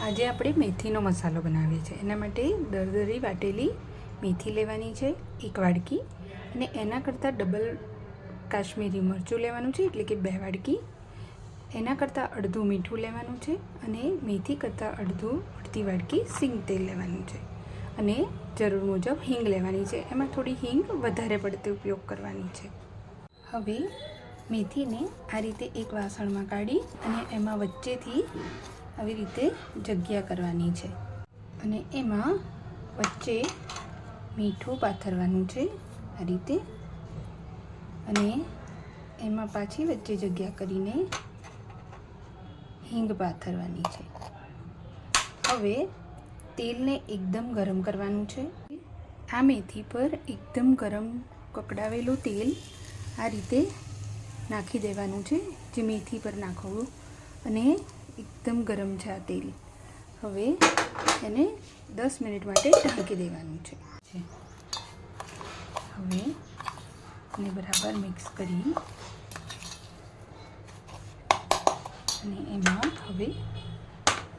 આજે આપણે મેથીનો મસાલો બનાવીએ છીએ। એના માટે દરદરી વાટેલી મેથી લેવાની છે 1 વાડકી, અને એના કરતાં ડબલ કાશ્મીરી મરચું લેવાનું છે, એટલે કે 2 વાડકી। એના કરતાં અડધું મીઠું લેવાનું છે, અને મેથી કરતાં અડધી વાડકી સિંગ તેલ લેવાનું છે, અને જરૂર મુજબ હિંગ લેવાની છે। એમાં થોડી હિંગ વધારે પડતે ઉપયોગ કરવાની છે। હવે મેથીને આ રીતે એક વાસણમાં કાઢી અને એમાં વચ્ચેથી આવી રીતે જગ્યા કરવાની છે, અને એમાં વચ્ચે મીઠું પાથરવાનું છે આ રીતે, અને એમાં પાછી વચ્ચે જગ્યા કરીને હિંગ પાથરવાની છે। હવે તેલને એકદમ ગરમ કરવાનું છે। આ મેથી પર એકદમ ગરમ કકડાવેલું તેલ આ રીતે નાખી દેવાનું છે, જે મેથી પર નાખવું, અને એકદમ ગરમ છે આ તેલ। હવે એને 10 મિનિટ માટે ઢાંકી દેવાનું છે। હવે એને બરાબર મિક્સ કરી અને એમાં હવે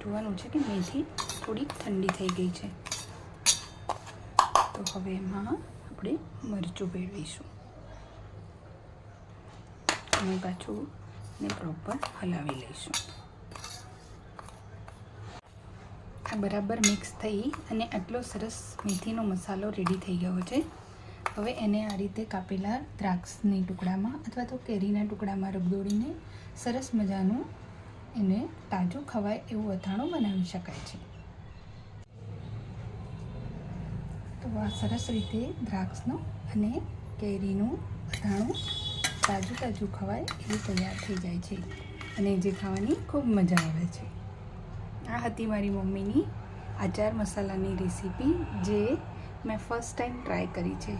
જોવાનું છે કે મેથી થોડી ઠંડી થઈ ગઈ છે, તો હવે એમાં આપણે મરચું ભેળવીશું અને પાછું ને પ્રોપર હલાવી લઈશું। આ બરાબર મિક્સ થઈ અને આટલો સરસ મેથીનો મસાલો રેડી થઈ ગયો છે। હવે એને આ રીતે કાપેલા દ્રાક્ષની ટુકડામાં અથવા તો કેરીના ટુકડામાં રગદોળીને સરસ મજાનું એને તાજું ખવાય એવું અથાણું બનાવી શકાય છે। તો આ સરસ રીતે દ્રાક્ષનું અને કેરીનું અથાણું તાજું ખવાય એવું તૈયાર થઈ જાય છે, અને જે ખાવાની ખૂબ મજા આવે છે। આ હતી મારી મમ્મીની આચાર મસાલાની રેસીપી, જે મેં ફર્સ્ટ ટાઈમ ટ્રાય કરી છે।